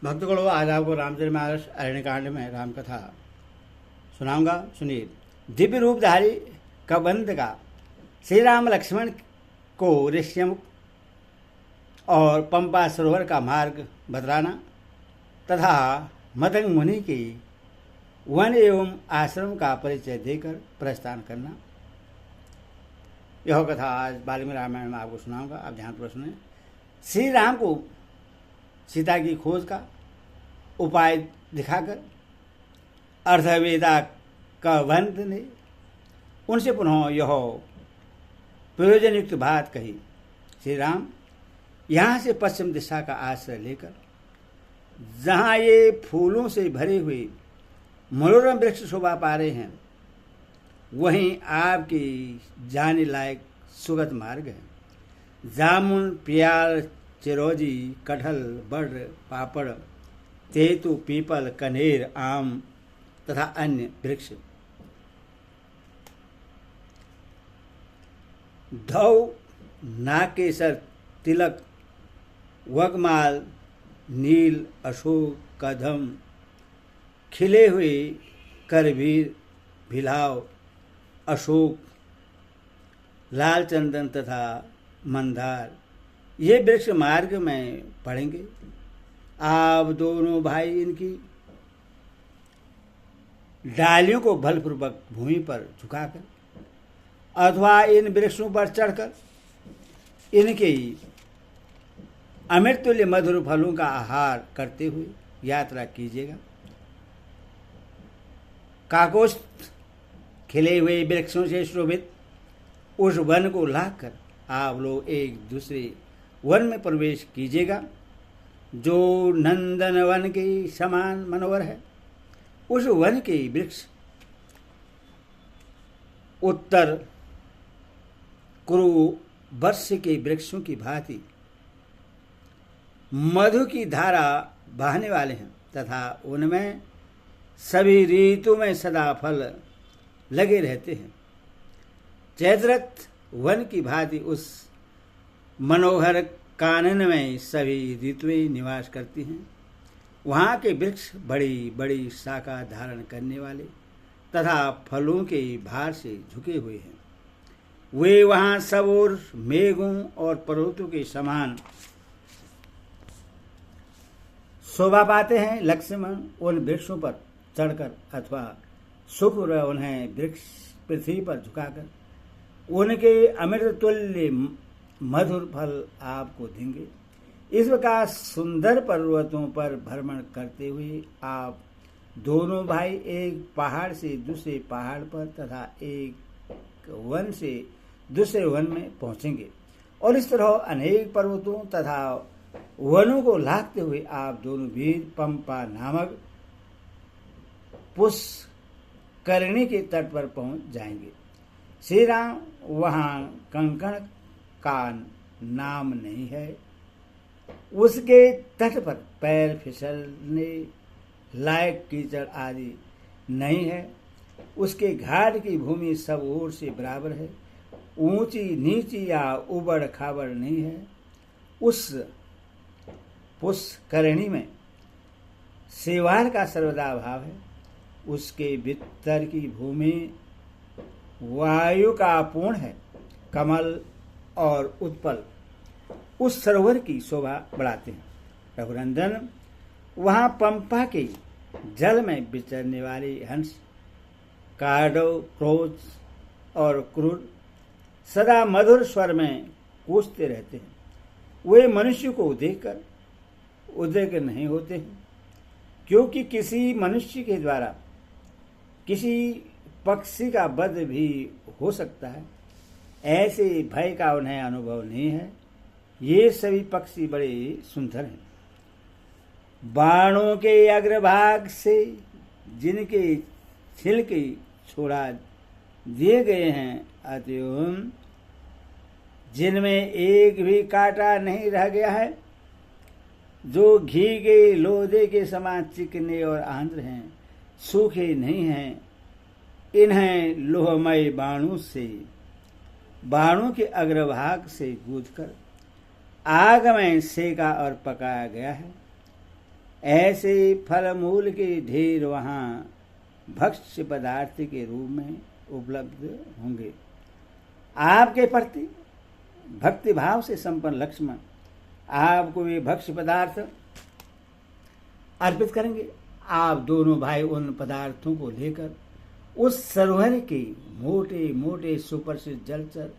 भक्तगणों, आज आपको रामचरितमानस अरण्यकांड में राम कथा सुनाऊंगा। सुनिए। दिव्य रूपधारी कबंध का श्री राम लक्ष्मण को ऋष्यमुख और पंपा सरोवर का मार्ग बतलाना तथा मदंग मुनि की वन एवं आश्रम का परिचय देकर प्रस्थान करना, यह कथा आज वाल्मीकि रामायण में आपको सुनाऊंगा। आप ध्यानपूर्वक सुने। श्री राम को सीता की खोज का उपाय दिखाकर अर्थवेदा कबंध ने उनसे पुनः यह प्रयोजन युक्त बात कही। श्री राम यहाँ से पश्चिम दिशा का आश्रय लेकर जहाँ ये फूलों से भरे हुए मनोरम वृक्ष शोभा पा रहे हैं, वहीं आपकी जाने लायक सुगत मार्ग है। जामुन, प्याल, चिरौजी, कटहल, बड़, पापड़, तेतु, पीपल, कनेर, आम तथा अन्य वृक्ष, धौ, नाकेसर, तिलक, वगमाल, नील, अशोक, कदम, खिले हुए करवीर, भिलाव, अशोक, लाल चंदन तथा मंदार, ये वृक्ष मार्ग में पड़ेंगे। आप दोनों भाई इनकी डालियों को बलपूर्वक भूमि पर झुकाकर अथवा इन वृक्षों पर चढ़कर इनके अमृततुल्य मधुर फलों का आहार करते हुए यात्रा कीजिएगा। काकोस्थ खिले हुए वृक्षों से शोभित उस वन को लाकर आप लोग एक दूसरे वन में प्रवेश कीजिएगा, जो नंदन वन के समान मनोहर है। उस वन के वृक्ष उत्तर कुरु वर्ष के वृक्षों की भांति मधु की धारा बहने वाले हैं तथा उनमें सभी ऋतु में सदा फल लगे रहते हैं। चैत्ररथ वन की भांति उस मनोहर कानन में सभी ऋतुएं निवास करती हैं। वहाँ के वृक्ष बड़ी बड़ी शाखा धारण करने वाले तथा फलों के भार से झुके हुए हैं। वे वहाँ सब ओर मेघों और पर्वतों के समान शोभा पाते हैं। लक्ष्मण उन वृक्षों पर चढ़कर अथवा शुक्र उन्हें वृक्ष पृथ्वी पर झुकाकर उनके अमृत तुल्य मधुर फल आपको देंगे। इस प्रकार सुंदर पर्वतों पर भ्रमण करते हुए आप दोनों भाई एक पहाड़ से दूसरे पहाड़ पर तथा एक वन से दूसरे वन में पहुंचेंगे और इस तरह अनेक पर्वतों तथा वनों को लांघते हुए आप दोनों वीर पंपा नामक पुष्करणी के तट पर पहुंच जाएंगे। श्री राम वहां कंकण का नाम नहीं है, उसके तट पर पैर फिसलने लायक कीचड़ आदि नहीं है। उसके घाट की भूमि सब ओर से बराबर है, ऊंची नीची या उबड़ खाबड़ नहीं है। उस पुष्करणी में सेवार का सर्वदा अभाव है। उसके भीतर की भूमि वायु का पूर्ण है। कमल और उत्पल उस सरोवर की शोभा बढ़ाते हैं। रघुनंदन, वहाँ पंपा के जल में विचरने वाले हंस, काडव, क्रोध और क्रूर सदा मधुर स्वर में कूजते रहते हैं। वे मनुष्य को देखकर उद्विग्न नहीं होते हैं, क्योंकि किसी मनुष्य के द्वारा किसी पक्षी का वध भी हो सकता है। ऐसे भय का उन्हें अनुभव नहीं है। ये सभी पक्षी बड़े सुंदर हैं। बाणों के अग्रभाग से जिनके छिलके छोड़ा दिए गए हैं, अतएव जिनमें एक भी कांटा नहीं रह गया है, जो घी के लोदे के समान चिकने और आंद्र हैं, सूखे नहीं हैं, इन्हें लोहमय बाणों के अग्रभाग से गूंथकर आग में सेका और पकाया गया है। ऐसे फल मूल के ढेर वहाँ भक्ष्य पदार्थ के रूप में उपलब्ध होंगे। आपके प्रति भक्ति भाव से संपन्न लक्ष्मण आपको वे भक्ष्य पदार्थ अर्पित करेंगे। आप दोनों भाई उन पदार्थों को लेकर उस सरोवर के मोटे मोटे सुप्रसिद्ध जलचर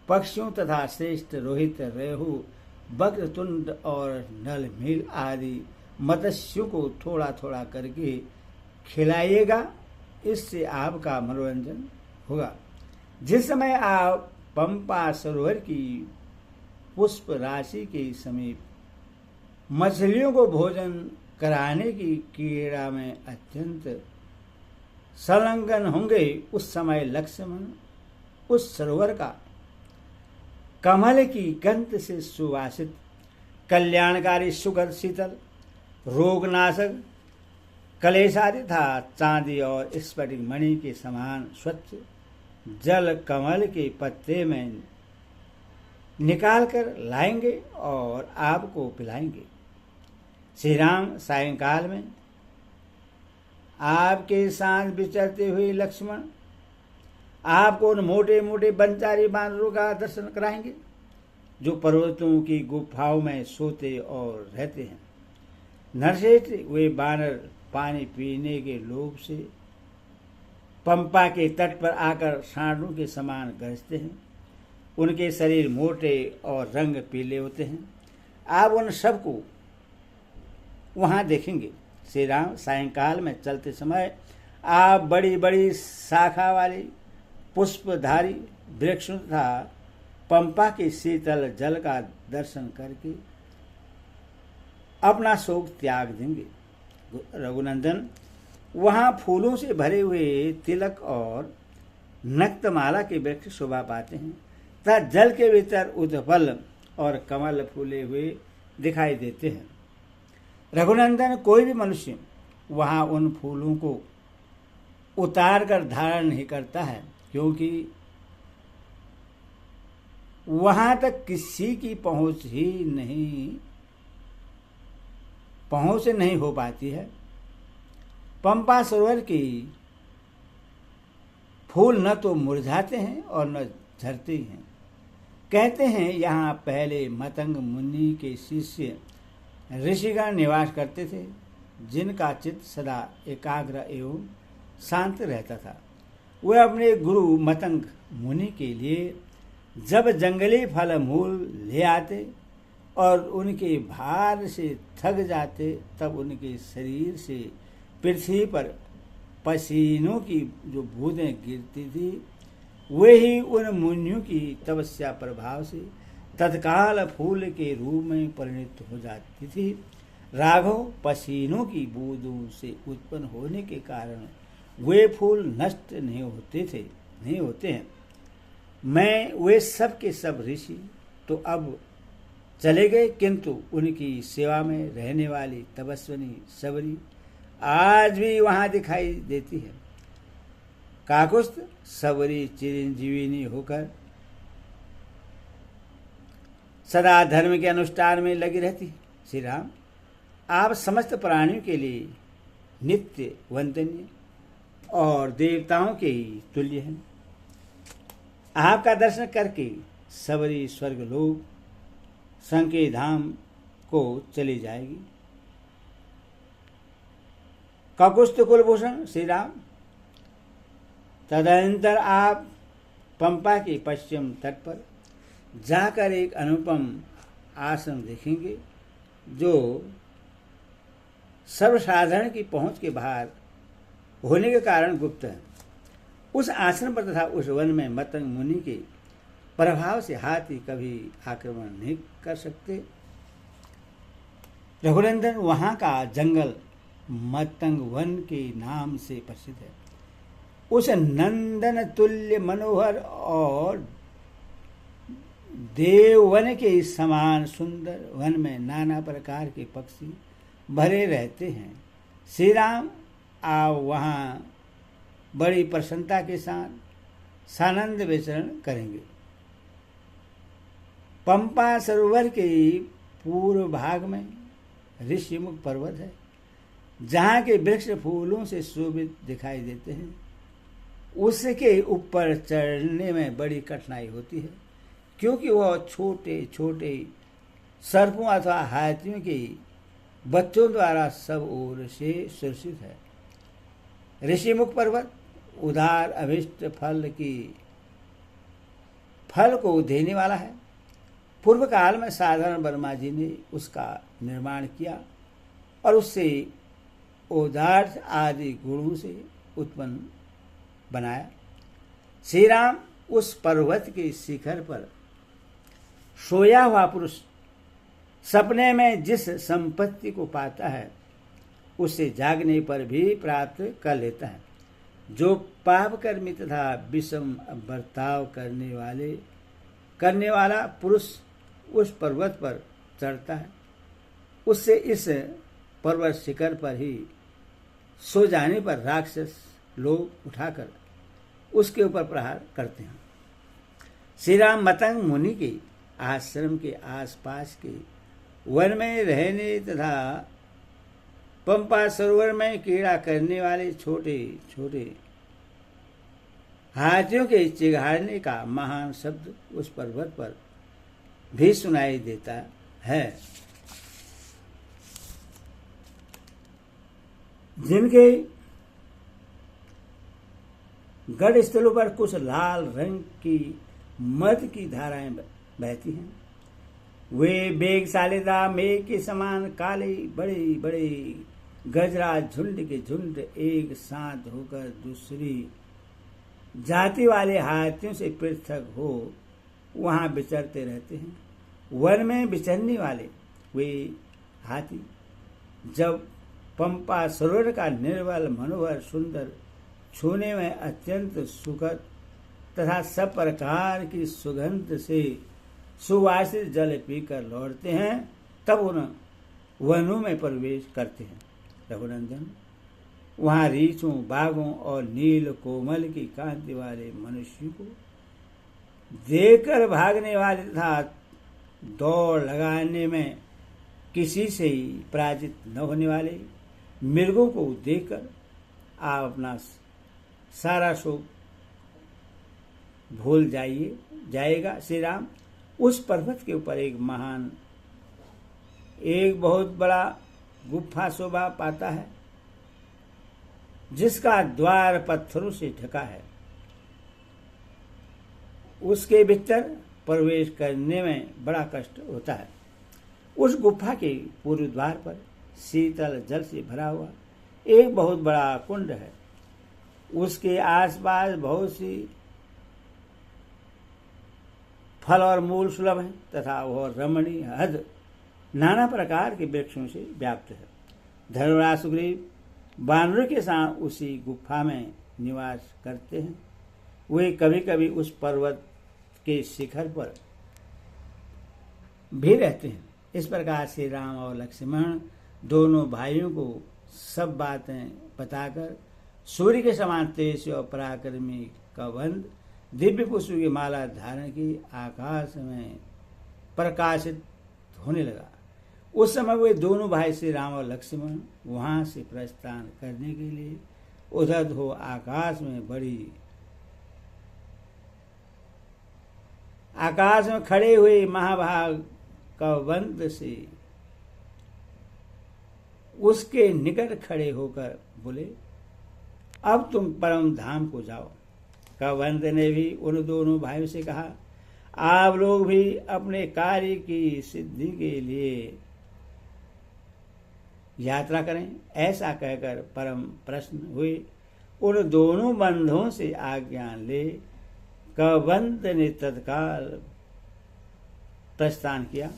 पक्षियों तथा श्रेष्ठ रोहित, रेहू, वक्रतुंड और नलमील आदि मत्स्यों को थोड़ा थोड़ा करके खिलाइएगा। इससे आपका मनोरंजन होगा। जिस समय आप पंपा सरोवर की पुष्प राशि के समीप मछलियों को भोजन कराने की क्रीड़ा में अत्यंत संलग्न होंगे, उस समय लक्ष्मण उस सरोवर का कमल की गंध से सुवासित कल्याणकारी सुगंध शीतल रोगनाशक कलेशादि था चांदी और स्फटिक मणि के समान स्वच्छ जल कमल के पत्ते में निकाल कर लाएंगे और आपको पिलाएंगे। श्री राम सायंकाल में आपके साथ विचरते हुए लक्ष्मण आपको उन मोटे मोटे बनचारी बानरों का दर्शन कराएंगे जो पर्वतों की गुफाओं में सोते और रहते हैं। नरसेठ वे बानर पानी पीने के लोभ से पंपा के तट पर आकर सांडों के समान गरजते हैं। उनके शरीर मोटे और रंग पीले होते हैं। आप उन सबको वहां देखेंगे। श्री राम सायंकाल में चलते समय आप बड़ी बड़ी शाखा वाली पुष्पधारी वृक्षों तथा पंपा के शीतल जल का दर्शन करके अपना शोक त्याग देंगे। रघुनंदन वहां फूलों से भरे हुए तिलक और नक्तमाला के वृक्ष शोभा पाते हैं तथा जल के भीतर उद्पल और कमल फूले हुए दिखाई देते हैं। रघुनंदन कोई भी मनुष्य वहां उन फूलों को उतार कर धारण नहीं करता है, क्योंकि वहां तक किसी की पहुंच नहीं हो पाती है। पंपा सरोवर की फूल न तो मुरझाते हैं और न झरते हैं। कहते हैं यहाँ पहले मतंग मुनि के शिष्य ऋषिगण निवास करते थे, जिनका चित्त सदा एकाग्र एवं शांत रहता था। वे अपने गुरु मतंग मुनि के लिए जब जंगली फल मूल ले आते और उनके भार से थक जाते, तब उनके शरीर से पृथ्वी पर पसीनों की जो बूंदें गिरती थी, वे ही उन मुनियों की तपस्या प्रभाव से तत्काल फूल के रूप में परिणत हो जाती थी। राघव, पसीनों की बूंदों से उत्पन्न होने के कारण वे फूल नष्ट नहीं होते हैं। मैं वे सब के सब ऋषि तो अब चले गए, किंतु उनकी सेवा में रहने वाली तपस्विनी सबरी आज भी वहां दिखाई देती है। काकुस्थ सबरी चिरंजीविनी होकर सदा धर्म के अनुष्ठान में लगी रहती। श्री राम, आप समस्त प्राणियों के लिए नित्य वंदनीय और देवताओं के ही तुल्य हैं। आपका दर्शन करके सबरी स्वर्गलोक संके धाम को चली जाएगी। काकुस्थ कुलभूषण श्री राम, तदनंतर आप पंपा के पश्चिम तट पर जाकर एक अनुपम आश्रम देखेंगे जो सर्वसाधारण की पहुंच के बाहर होने के कारण गुप्त है। उस आश्रम पर तथा उस वन में मतंग मुनि के प्रभाव से हाथी कभी आक्रमण नहीं कर सकते। रघुनंदन वहां का जंगल मतंग वन के नाम से प्रसिद्ध है। उस नंदन तुल्य मनोहर और देववन के समान सुंदर वन में नाना प्रकार के पक्षी भरे रहते हैं। श्री राम, आप वहां बड़ी प्रसन्नता के साथ सानंद विचरण करेंगे। पंपा सरोवर के पूर्व भाग में ऋषिमुख पर्वत है। जहाँ के वृक्ष फूलों से शोभित दिखाई देते हैं, उसके ऊपर चढ़ने में बड़ी कठिनाई होती है, क्योंकि वह छोटे छोटे सर्पों अथवा हाथियों के बच्चों द्वारा सब ओर से सुरक्षित है। ऋषिमुख पर्वत उदार अभिष्ट फल को देने वाला है। पूर्व काल में साधारण वर्मा जी ने उसका निर्माण किया और उससे उदार आदि गुणों से उत्पन्न बनाया। श्री राम उस पर्वत के शिखर पर सोया हुआ पुरुष सपने में जिस संपत्ति को पाता है, उसे जागने पर भी प्राप्त कर लेता है। जो पाप कर्मी तथा विषम बर्ताव करने वाला पुरुष उस पर्वत पर चढ़ता है, उससे इस पर्वत शिखर पर ही सो जाने पर राक्षस लोग उठाकर उसके ऊपर प्रहार करते हैं। श्री राम मतंग मुनि के आश्रम के आसपास के वन में रहने तथा पंपा सरोवर में कीड़ा करने वाले छोटे छोटे हाथियों के चिघाड़ने का महान शब्द उस पर्वत पर भी सुनाई देता है। जिनके गढ़ स्थलों पर कुछ लाल रंग की मद की धाराएं बहती हैं, वे बेगशालिदा मेघ के समान काले बड़े बड़े गजराज झुंड के झुंड एक साथ होकर दूसरी जाति वाले हाथियों से पृथक हो वहां विचरते रहते हैं। वन में विचरने वाले वे हाथी जब पंपा सरोवर का निर्मल मनोहर सुंदर छूने में अत्यंत सुखद तथा सब प्रकार की सुगंध से सुवासित जल पीकर लौटते हैं, तब उन वनों में प्रवेश करते हैं। रघुनंदन, वहां रीछों, बाघों और नील कोमल की कांति वाले मनुष्य को देखकर भागने वाले तथा दौड़ लगाने में किसी से ही पराजित न होने वाले मृगों को देखकर आप अपना सारा शोक भूल जाएगा। श्री राम उस पर्वत के ऊपर एक बहुत बड़ा गुफा शोभा पाता है, जिसका द्वार पत्थरों से ढका है। उसके भीतर प्रवेश करने में बड़ा कष्ट होता है। उस गुफा के पूर्व द्वार पर शीतल जल से भरा हुआ एक बहुत बड़ा कुंड है। उसके आसपास बहुत सी फल और मूल सुलभ है तथा वह रमणीय हद नाना प्रकार के वृक्षों से व्याप्त है। धर्मराज सुग्रीव वानरों के साथ उसी गुफा में निवास करते हैं। वे कभी कभी उस पर्वत के शिखर पर भी रहते हैं। इस प्रकार से राम और लक्ष्मण दोनों भाइयों को सब बातें बताकर सूर्य के समान तेज और पराक्रमी कबंध दिव्य पुष्पों की माला धारण की आकाश में प्रकाशित होने लगा। उस समय वे दोनों भाई श्री राम और लक्ष्मण वहां से प्रस्थान करने के लिए उधर हो आकाश में खड़े हुए महाभाग कबंध से उसके निकट खड़े होकर बोले, अब तुम परम धाम को जाओ। कबंध ने भी उन दोनों भाइयों से कहा, आप लोग भी अपने कार्य की सिद्धि के लिए यात्रा करें। ऐसा कहकर परम प्रसन्न हुए उन दोनों बंधुओं से आज्ञा ले कबंध ने तत्काल प्रस्थान किया।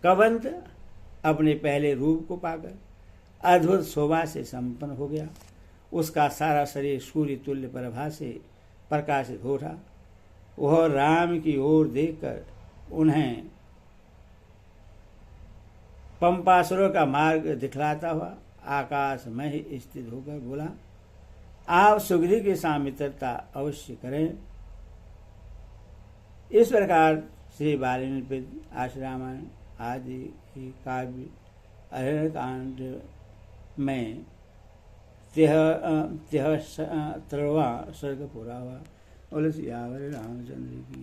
कबंध अपने पहले रूप को पाकर अद्भुत शोभा से संपन्न हो गया। उसका सारा शरीर सूर्य तुल्य प्रभा से प्रकाशित हो उठा। वह राम की ओर देखकर उन्हें पंपासुरों का मार्ग दिखलाता हुआ आकाश में ही स्थित होकर बोला, आप सुग्रीव के साथ मित्रता अवश्य करें। इस प्रकार श्री वाल्मीकि आश्रमायण आदि काव्य अरण्यकांड में तेह 13वां सर्ग पूरा हुआ। बोले सियावर रामचंद्र की।